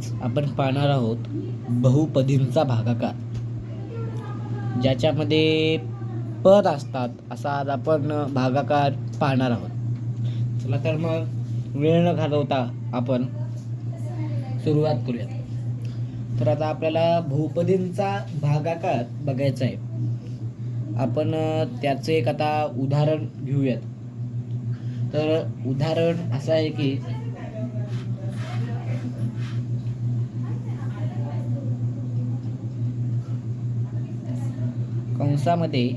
आज आपण पाहणार आहोत बहुपदींचा भागाकार, ज्याच्यामध्ये पद असतात असा आज आपण भागाकार पाहणार आहोत. चला तर मग वेळ न घालवता आपण सुरुवात करूयात. तर आता आपल्याला बहुपदींचा भागाकार बघायचा आहे. आपण त्याचे एक आता उदाहरण घेऊयात. तर उदाहरण असं आहे की कंसामध्ये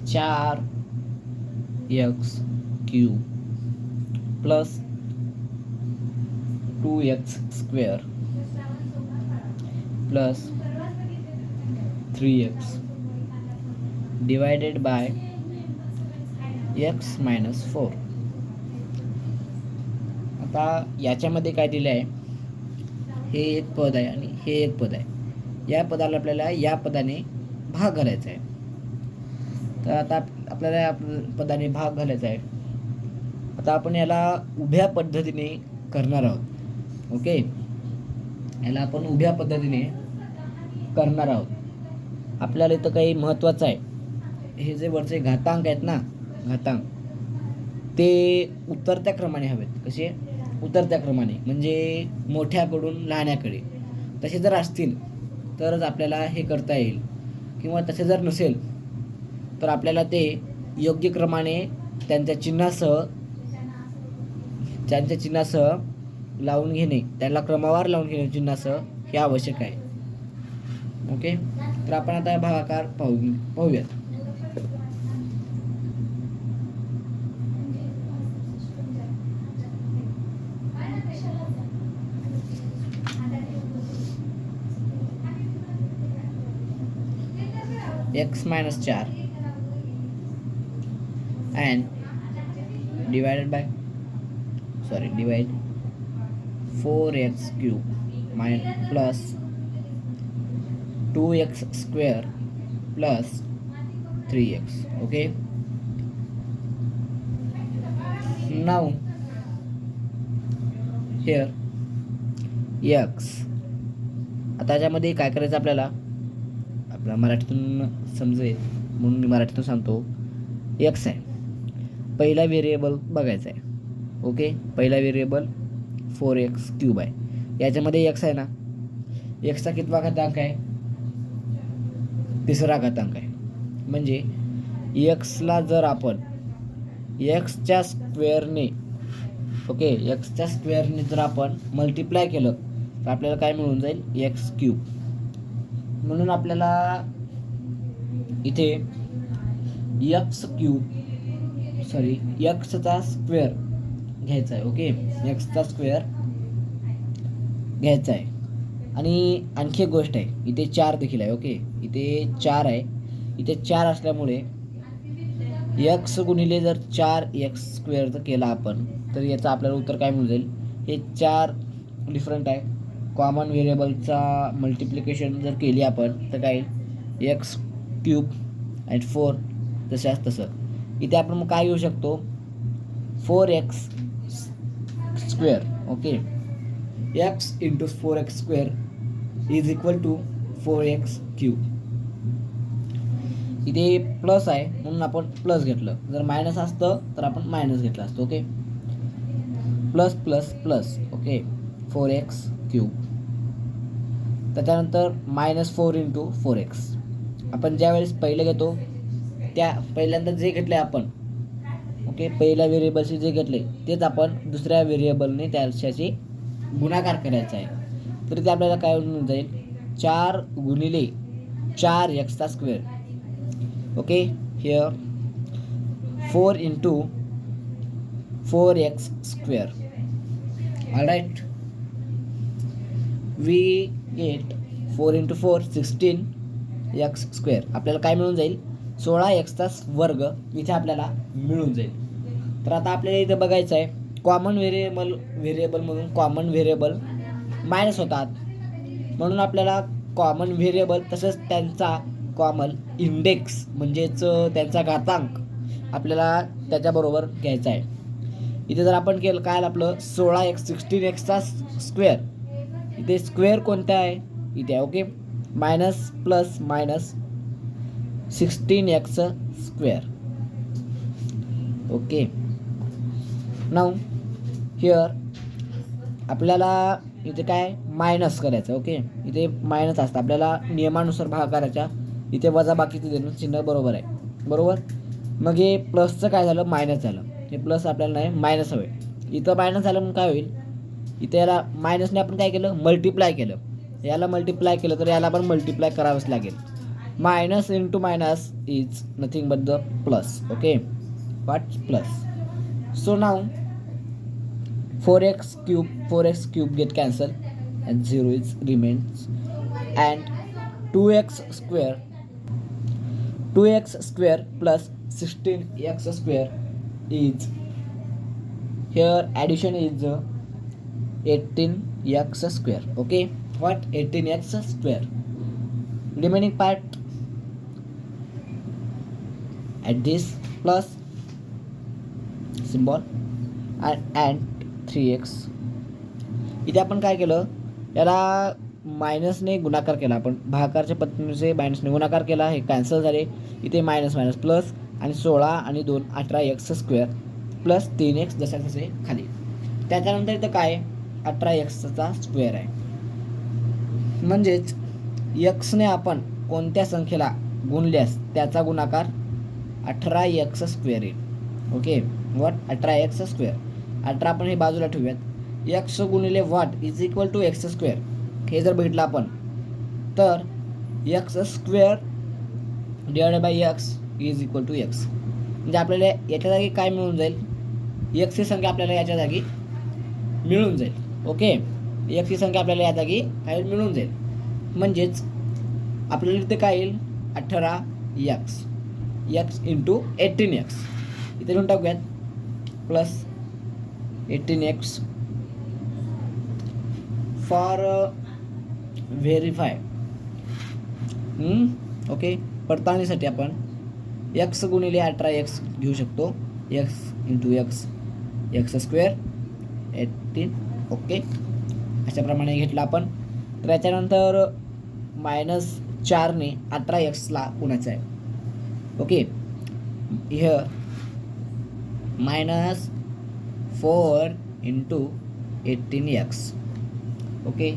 4x³ plus 2x² plus 3x divided by x minus 4. आता याच्यामध्ये काय दिलं आहे, हे एक पद आहे आणि हे एक पद आहे. या पदाला आपल्याला या पदाने भाग घालायचा आहे. तर आता आपल्याला या पदाने भाग घालायचा आहे. आता आपण याला उभ्या पद्धतीने करणार आहोत. ओके, याला आपण उभ्या पद्धतीने करणार आहोत. आपल्याला इथं काही महत्त्वाचं आहे, हे जे वरचे घातांक आहेत ना, घातांक ते उतरत्या क्रमाने हवेत. कसे उतरत्या क्रमाने, म्हणजे मोठ्याकडून लहान्याकडे. तसे जर असतील तरच आपल्याला हे करता येईल, किंवा तसे जर नसेल तर आपल्याला ते योग्य क्रमाने त्यांच्या चिन्हासह लावून घेणे, त्यांना क्रमवार लावून घेणे चिन्हासह, हे आवश्यक आहे. ओके, तर आपण आता भागाकार पाहूयात. x minus 4 and divide 4x³ plus 2x² plus 3x. Okay, now here x. आता याच्यामध्ये काय करायचं आपल्याला मराठीतून समजेल म्हणून मी मराठीतून सांगतो. x आहे, पहिला व्हेरिएबल बघायचा आहे. ओके, पहिला व्हेरिएबल 4x³ आहे. याच्यामध्ये x आहे ना, xचा कितवा घातांक आहे? तिसरा घातांक आहे. म्हणजे xला जर आपण xच्या स्क्वेअरने जर आपण मल्टिप्लाय केलं तर आपल्याला काय मिळून जाईल? x³. म्हणून आपल्याला इथे xचा स्क्वेअर घ्यायचा आहे. ओके, xचा स्क्वेअर घ्यायचा आहे. आणि आणखी एक गोष्ट आहे, इथे 4 देखील आहे. ओके, इथे 4 आहे. इथे 4 असल्यामुळे x गुणिले जर 4x² जर केला आपण तर याचं आपल्याला उत्तर काय मिळून जाईल? हे 4 डिफरंट आहे. कॉमन व्हेरिएबलचा मल्टिप्लिकेशन जर केली आपण तर काय येईल? x³ आणि 4 तसं. इथे आपण मग काय घेऊ शकतो? 4x². Okay, x × 4x² is equal to 4x³. इथे प्लस आहे म्हणून आपण प्लस घेतलं, जर मायनस असतं तर आपण मायनस घेतलं असतं. Okay, plus plus plus. Okay, 4x³. त्याच्यानंतर -4 × 4x. आपण ज्या वेळेस पहिले घेतो त्या पहिल्यांदा जे घेतले आपण, ओके, पहिल्या व्हेरिएबलशी जे घेतले तेच आपण दुसऱ्या व्हेरिएबलने त्याच्याशी गुणाकार करायचा आहे. तर ते आपल्याला काय मिळून जाईल? 4 गुणिले 4x². Okay, here 4 × 4x². Alright, we get 4 × 4 16x². आपल्याला काय मिळून जाईल? 16x² इथे आपल्याला मिळून जाईल. तर आता आपल्याला इथे बघायचं आहे, कॉमन व्हेरिएबलमधून कॉमन व्हेरिएबल मायनस होतात, म्हणून आपल्याला कॉमन व्हेरिएबल तसंच त्यांचा कॉमन इंडेक्स म्हणजेच त्यांचा घातांक आपल्याला त्याच्याबरोबर घ्यायचा आहे. इथे जर आपण केलं काय आलं आपलं 16x 16xचा स्क्वेअर. इथे स्क्वेअर कोणता आहे इथे आहे. Okay, minus plus minus 16x square. Okay, now here आपल्याला इथे काय मायनस करायचं. ओके, इथे मायनस असतं, आपल्याला नियमानुसार भाग करायचा. इथे वजा बाकीचं देणं चिन्ह बरोबर आहे. बरोबर, मग हे प्लसचं काय झालं मायनस झालं. हे प्लस आपल्याला नाही मायनस हवे. इथं मायनस झालं मग काय होईल, इथे याला मायनसने आपण काय केलं मल्टिप्लाय केलं. याला मल्टिप्लाय केलं तर याला पण मल्टिप्लाय करावंच लागेल. Minus into minus is nothing but the plus. Okay, what plus. So now 4x cube get cancelled and 0 is remains, and 2x square plus 16x square is, here addition is 18x square. Okay, what 18x square. Remaining part at this plus symbol and 3x. इथे आपण काय केलं, याला मायनसने गुणाकार केला. आपण भागाकारच्या पद्धतीने मायनसने गुणाकार केला, हे कॅन्सल झाले. इथे मायनस मायनस प्लस आणि 16 आणि 2 18x स्क्वेअर प्लस 3x जसे तसे खाली. त्याच्यानंतर इथं काय 18xचा स्क्वेअर आहे. म्हणजेच एक्सने आपण कोणत्या संख्येला गुणल्यास त्याचा गुणाकार 18x स्क्वेअर येईल. Okay, what 18x square. 18 आपण हे बाजूला ठेवूयात. x गुणिले what is equal to x square. हे जर बघितलं आपण तर x square divided by x is equal to x. म्हणजे आपल्याला याच्या जागी काय मिळून जाईल, एक्सची संख्या आपल्याला याच्या जागी मिळून जाईल. ओके, एक्सची संख्या आपल्याला या जागी काय मिळून जाईल. म्हणजेच आपल्याला इथे काय येईल 18x x इंटू 18x. इथे लिहून टाकूयात plus 18x for verify. Okay, पडताळणीसाठी आपण x गुणिले 18x घेऊ शकतो. x into x square 18. Okay, अशाप्रमाणे घेतलं आपण. तर याच्यानंतर -4ने 18xला गुणायचं आहे. Okay, here -4 into 18x. Okay,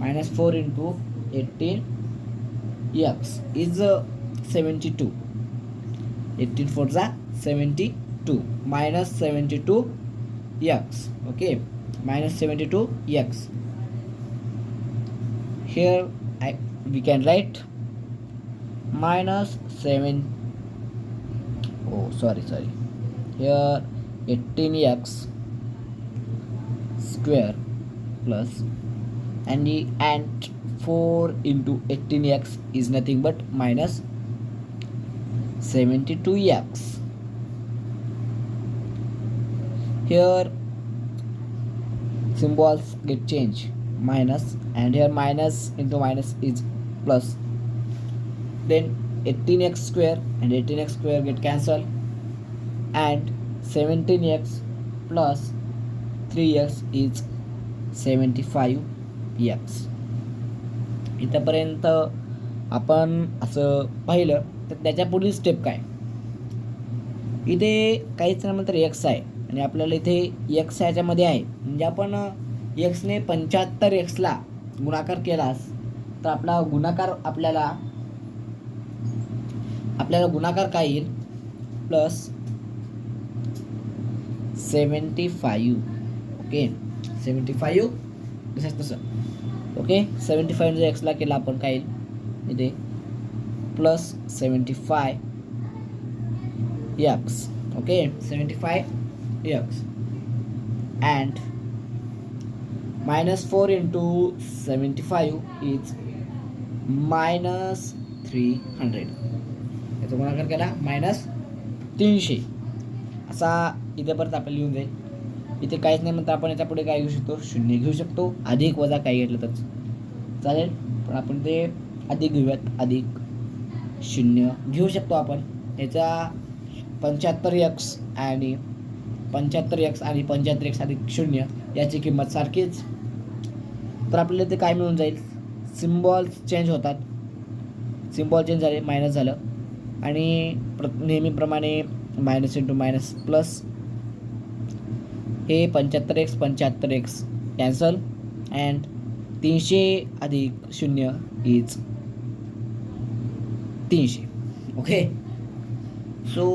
-4 into 18x is 72. 18 4 जा 72 -72x. Okay, -72x. Here we can write -7. Oh, sorry. Here 18x square plus and 4 into 18x is nothing but -72x. Here symbols get changed, minus, and here minus into minus is plus. Then 18x square and 18x square get cancelled, and 17x plus 3x is 75x. इथंपर्यंत आपण असं पाहिलं तर त्याच्या पुढील step काय, इथे काहीच नाही तर एक्स आहे आणि आपल्याला इथे एक्स याच्यामध्ये आहे. म्हणजे आपण एक्सने 75xला गुणाकार केलास तर आपला गुणाकार आपल्याला गुणाकार काय येईल प्लस 75. ओके, 75 तसं. ओके, 75 जर एक्सला केला आपण काय येईल इथे plus 75x. Okay, 75x and -4 into 75 is -300. याचा गुणाकार केला -300 असा इथे परत आपल्याला लिहून जाईल. इथे काहीच नाही म्हणता आपण याच्या पुढे काय घेऊ शकतो, 0 घेऊ शकतो. अधिक वजा काही घेतलं तर चालेल, पण आपण ते अधिक घेऊयात. अधिक 0 घेऊ शकतो आपण. याचा 75x आणि 75x आणि 75x अधिक 0 याची किंमत सारखीच. तर आपल्याला ते काय मिळून जाईल, सिम्बॉल्स चेंज होतात, सिम्बॉल चेंज झाले, मायनस झालं आणि नेहमीप्रमाणे मायनस इंटू मायनस प्लस. हे 75x कॅन्सल अँड 300 अधिक 0 is 300. Okay, so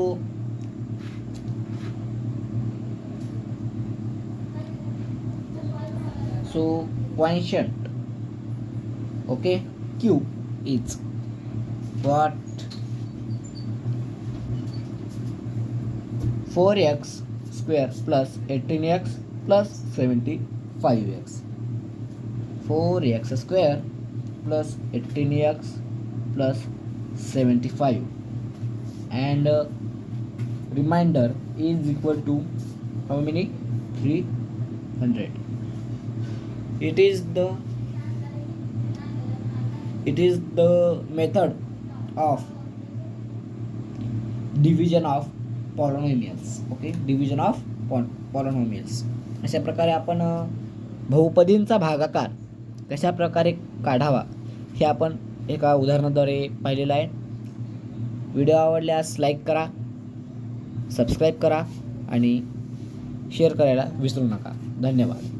quotient, okay, Q is what, 4x square plus 18x plus 75x. 4x square plus 18x plus 75 and remainder is equal to how many, 300. It is the method of division of polynomials. Okay, division of polynomials. अशा प्रकारे आपण बहुपदींचा भागाकार कशा प्रकारे काढावा हे आपण एका उदाहरणाद्वारे पाहिलेलं आहे. व्हिडिओ आवडल्यास लाईक करा, सबस्क्राईब करा आणि शेअर करायला विसरू नका. धन्यवाद.